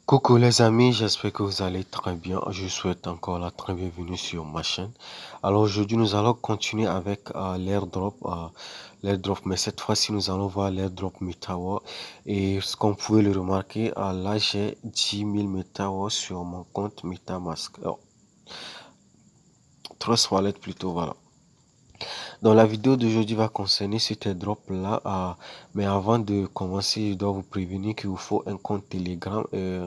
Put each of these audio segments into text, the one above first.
Coucou les amis, j'espère que vous allez très bien. Je souhaite encore la très bienvenue sur ma chaîne. Alors aujourd'hui, nous allons continuer avec l'airdrop, mais cette fois-ci, nous allons voir l'airdrop Metawa. Et ce qu'on pouvait le remarquer, là, j'ai 10 000 Metawa sur mon compte MetaMask. Trust Wallet plutôt, voilà. Donc la vidéo d'aujourd'hui va concerner cet airdrop là, mais avant de commencer, je dois vous prévenir qu'il vous faut un compte Telegram et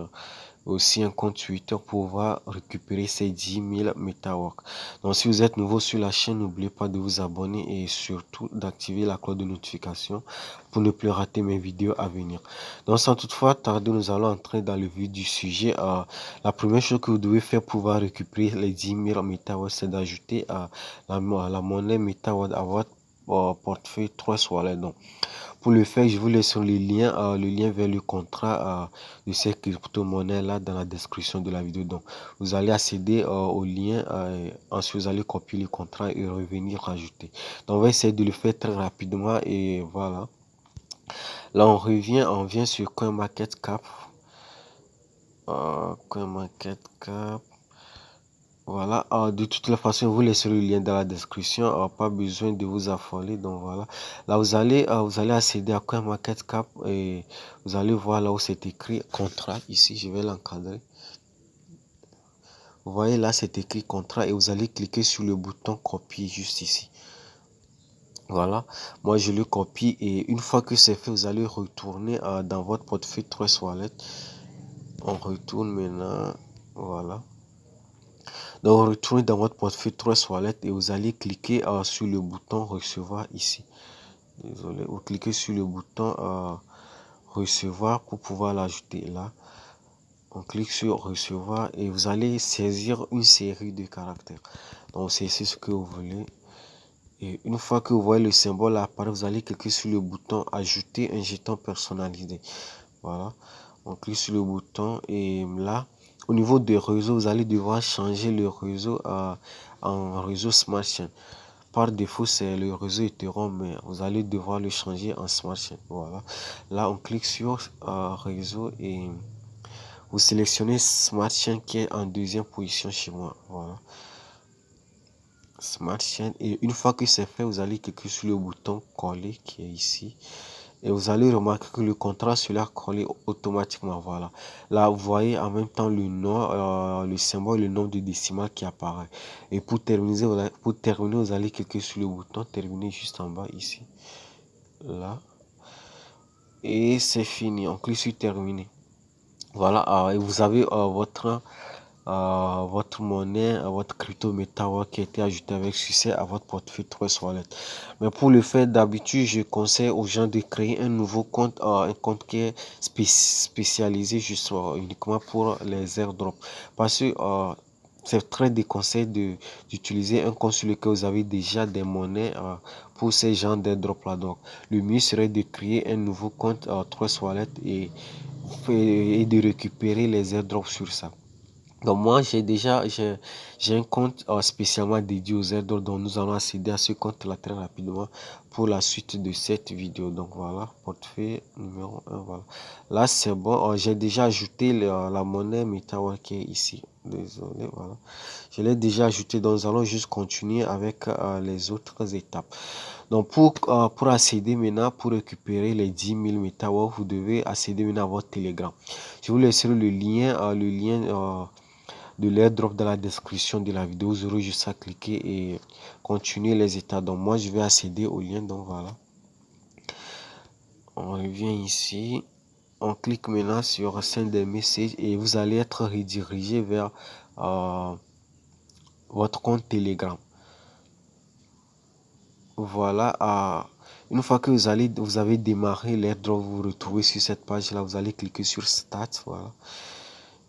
aussi un compte Twitter pour pouvoir récupérer ces 10 000 MetaWork. Donc si vous êtes nouveau sur la chaîne, n'oubliez pas de vous abonner et surtout d'activer la cloche de notification pour ne plus rater mes vidéos à venir. Donc sans toutefois tarder, nous allons entrer dans le vif du sujet. La première chose que vous devez faire pour pouvoir récupérer les 10 000 MetaWork, c'est d'ajouter la monnaie MetaWork à votre portefeuille Trust Wallet. Donc pour le faire, je vous laisse le lien vers le contrat de cette crypto-monnaie là dans la description de la vidéo. Donc, vous allez accéder au lien, ensuite vous allez copier le contrat et revenir rajouter. Donc, on va essayer de le faire très rapidement et voilà. Là, on vient sur CoinMarketCap. CoinMarketCap. Voilà, de toutes les façons, vous laissez le lien dans la description, pas besoin de vous affoler. Donc voilà, là vous allez accéder à CoinMarketCap et vous allez voir là où c'est écrit contrat. Ici, je vais l'encadrer. Vous voyez là, c'est écrit contrat et vous allez cliquer sur le bouton copier juste ici. Voilà, moi je le copie et une fois que c'est fait, vous allez retourner dans votre portefeuille Trust Wallet. On retourne maintenant, voilà. Donc, retournez dans votre portefeuille Trust Wallet et vous allez cliquer sur le bouton recevoir ici. Désolé, vous cliquez sur le bouton recevoir pour pouvoir l'ajouter là. On clique sur recevoir et vous allez saisir une série de caractères. Donc, c'est ce que vous voulez. Et une fois que vous voyez le symbole apparaître, vous allez cliquer sur le bouton ajouter un jeton personnalisé. Voilà. On clique sur le bouton et là, au niveau des réseaux, vous allez devoir changer le réseau en réseau Smart Chain. Par défaut, c'est le réseau Ethereum, mais vous allez devoir le changer en Smart Chain. Voilà. Là, on clique sur réseau et vous sélectionnez Smart Chain qui est en deuxième position chez moi. Voilà. Smart Chain. Et une fois que c'est fait, vous allez cliquer sur le bouton coller qui est ici. Et vous allez remarquer que le contrat sera collé automatiquement. Voilà. Là, vous voyez en même temps le nom, le symbole, le nom de décimal qui apparaît. Et pour terminer, vous allez cliquer sur le bouton terminer juste en bas ici. Là. Et c'est fini. On clique sur terminer. Voilà. Et vous avez votre monnaie, votre crypto MetaWork qui a été ajouté avec succès à votre portefeuille Trust Wallet. Mais pour le faire, d'habitude, je conseille aux gens de créer un nouveau compte, un compte qui est spécialisé juste uniquement pour les airdrops. Parce que c'est très déconseillé d'utiliser un compte sur lequel vous avez déjà des monnaies pour ces genres d'airdrops là. Donc, le mieux serait de créer un nouveau compte Trust Wallet et de récupérer les airdrops sur ça. Donc moi j'ai un compte spécialement dédié aux airdrops, donc nous allons accéder à ce compte là très rapidement pour la suite de cette vidéo. Donc voilà, portefeuille numéro 1, voilà. Là c'est bon, j'ai déjà ajouté la monnaie MetaWork qui est ici. Désolé, voilà. Je l'ai déjà ajouté, donc nous allons juste continuer avec les autres étapes. Donc pour accéder maintenant, pour récupérer les 10 000 MetaWork, vous devez accéder maintenant à votre Telegram. Je vous laisserai le lien de l'airdrop dans la description de la vidéo. Vous aurez juste à cliquer et continuer les états. Donc moi je vais accéder au lien. Donc voilà. On revient ici. On clique maintenant sur Send des messages et vous allez être redirigé vers votre compte Telegram. Voilà. Une fois que vous avez démarré l'airdrop, vous vous retrouvez sur cette page là. Vous allez cliquer sur Start. Voilà.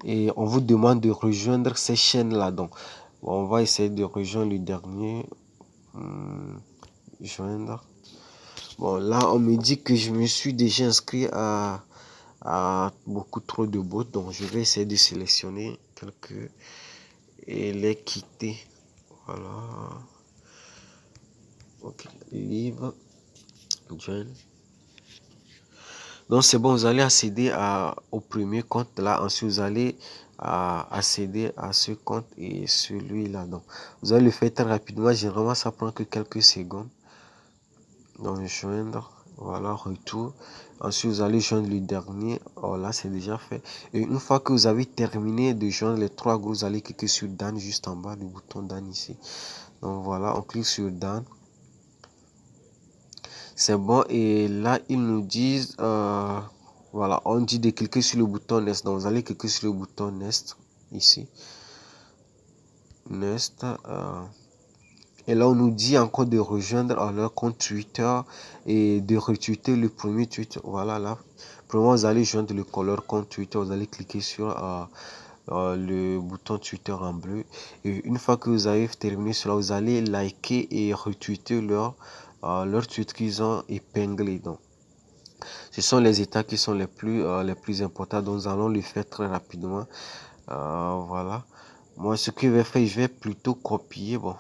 Et on vous demande de rejoindre ces chaînes là. Donc on va essayer de rejoindre le dernier. Joindre. Bon, là, on me dit que je me suis déjà inscrit à beaucoup trop de bots. Donc, je vais essayer de sélectionner quelques et les quitter. Voilà. Ok. Live. Join. Donc c'est bon, vous allez accéder au premier compte là. Ensuite, vous allez accéder à ce compte et celui-là. Donc, vous allez le faire très rapidement. Généralement, ça prend que quelques secondes. Donc, joindre. Voilà, retour. Ensuite, vous allez joindre le dernier. Oh, là, c'est déjà fait. Et une fois que vous avez terminé de joindre les trois groupes, vous allez cliquer sur Dan juste en bas, le bouton Dan ici. Donc, voilà, on clique sur Dan. C'est bon. Et là, ils nous disent, voilà, on dit de cliquer sur le bouton Next. Donc, vous allez cliquer sur le bouton Next ici. Next. Et là, on nous dit encore de rejoindre leur compte Twitter et de retweeter le premier tweet. Voilà, là. Premièrement, vous allez joindre leur compte Twitter. Vous allez cliquer sur le bouton Twitter en bleu. Et une fois que vous avez terminé cela, vous allez liker et retweeter leur tweet qu'ils ont épinglé. Donc, ce sont les états qui sont les plus importants. Donc, nous allons le faire très rapidement. Voilà. Moi, ce que je vais faire, je vais plutôt copier. Bon.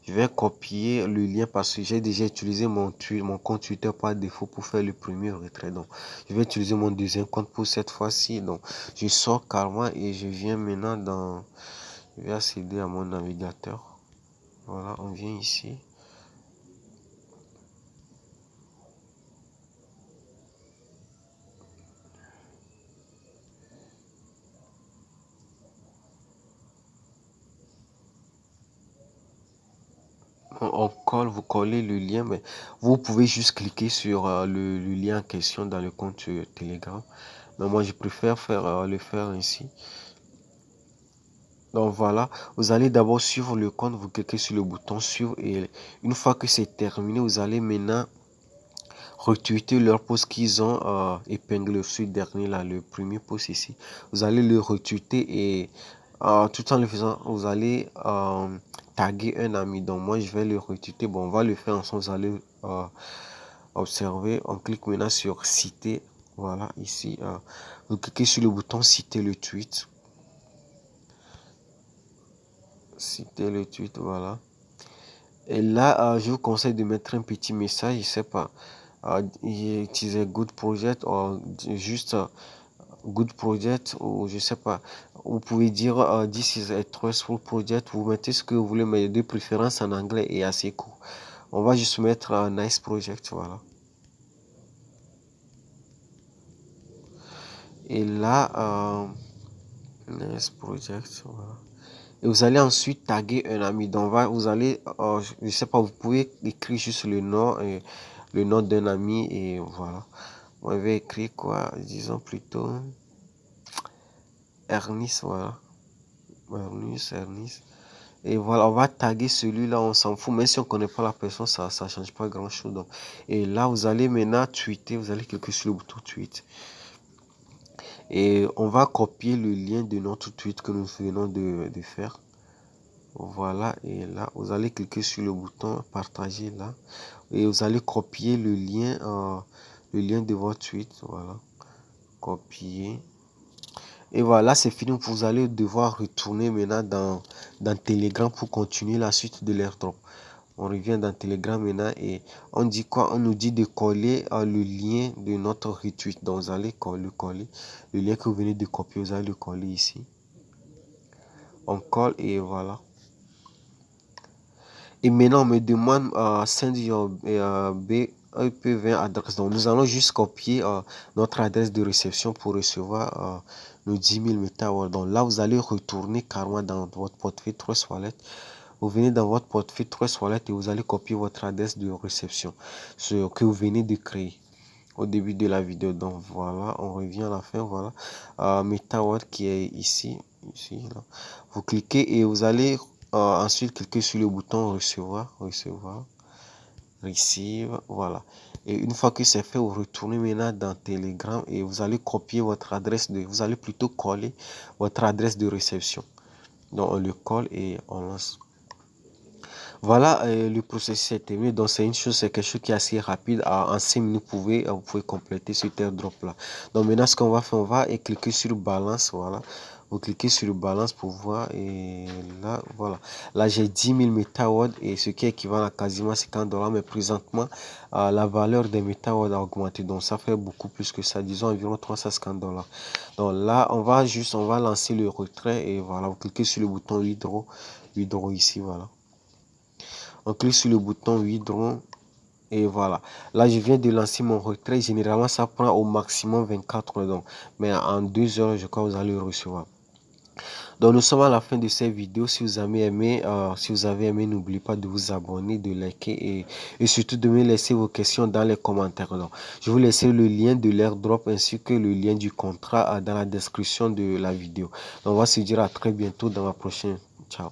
Je vais copier le lien parce que j'ai déjà utilisé mon compte Twitter par défaut pour faire le premier retrait. Donc, je vais utiliser mon deuxième compte pour cette fois-ci. Donc, je sors carrément et je viens maintenant dans... Je vais accéder à mon navigateur. Voilà, on vient ici. On colle, vous collez le lien, mais vous pouvez juste cliquer sur le lien en question dans le compte Telegram. Mais moi, je préfère le faire ainsi. Donc voilà, vous allez d'abord suivre le compte, vous cliquez sur le bouton suivre et une fois que c'est terminé, vous allez maintenant retweeter leur post qu'ils ont épinglé ce dernier là, le premier post ici. Vous allez le retweeter et tout en le faisant, vous allez taguer un ami. Donc moi, je vais le retweeter. Bon, on va le faire ensemble. Vous allez observer. On clique maintenant sur citer. Voilà, ici. Vous cliquez sur le bouton citer le tweet. Citer le tweet, voilà. Et là, je vous conseille de mettre un petit message, je sais pas, utiliser Good Project ou juste Good Project ou je sais pas. Vous pouvez dire This is a trustful project, vous mettez ce que vous voulez, mais de préférence en anglais et assez court. On va juste mettre Nice Project, voilà. Et là, Nice Project, voilà. Et vous allez ensuite taguer un ami. Donc, vous allez, je sais pas, vous pouvez écrire juste le nom d'un ami et voilà. Moi, je vais écrire quoi? Disons plutôt Ernest, voilà. Ernest. Et voilà, on va taguer celui-là, on s'en fout. Même si on connaît pas la personne, ça change pas grand-chose. Donc. Et là, vous allez maintenant tweeter. Vous allez cliquer sur le bouton tweet. Et on va copier le lien de notre tweet que nous venons de faire. Voilà, et là, vous allez cliquer sur le bouton partager là. Et vous allez copier le lien de votre tweet. Voilà, copier. Et voilà, c'est fini. Vous allez devoir retourner maintenant dans Telegram pour continuer la suite de l'airdrop. On revient dans Telegram maintenant et on dit quoi? On nous dit de coller le lien de notre retweet. Donc, vous allez le coller. Le lien que vous venez de copier, vous allez le coller ici. On colle et voilà. Et maintenant, on me demande send your BP20 adresse. Donc, nous allons juste copier notre adresse de réception pour recevoir nos 10 000 MetaWatt. Donc, là, vous allez retourner carrément dans votre portefeuille Trust Wallet. Vous venez dans votre portefeuille Trust Wallet et vous allez copier votre adresse de réception, ce que vous venez de créer au début de la vidéo. Donc, voilà, on revient à la fin. Voilà, MetaWatt qui est ici, là. Vous cliquez et vous allez ensuite cliquer sur le bouton recevoir, receive, voilà. Et une fois que c'est fait, vous retournez maintenant dans Telegram et vous allez copier votre adresse vous allez plutôt coller votre adresse de réception. Donc on le colle et on lance. Voilà, le processus est terminé. Donc, c'est quelque chose qui est assez rapide. En 5 minutes, vous pouvez compléter cet airdrop là. Donc, maintenant, ce qu'on va faire, on va cliquer sur balance. Voilà. Vous cliquez sur balance pour voir. Et là, voilà. Là, j'ai 10 000 MetaWatt et ce qui est équivalent à quasiment 50 $. Mais présentement, la valeur des MetaWatt a augmenté. Donc, ça fait beaucoup plus que ça. Disons environ 350 $. Donc, là, on va lancer le retrait. Et voilà, vous cliquez sur le bouton withdraw ici. Voilà. On clique sur le bouton withdraw et voilà. Là, je viens de lancer mon retrait. Généralement, ça prend au maximum 24 heures. Donc, mais en 2 heures, je crois que vous allez le recevoir. Donc, nous sommes à la fin de cette vidéo. Si vous avez aimé, n'oubliez pas de vous abonner, de liker et surtout de me laisser vos questions dans les commentaires. Donc, je vous laisserai le lien de l'airdrop ainsi que le lien du contrat dans la description de la vidéo. Donc, on va se dire à très bientôt dans la prochaine. Ciao.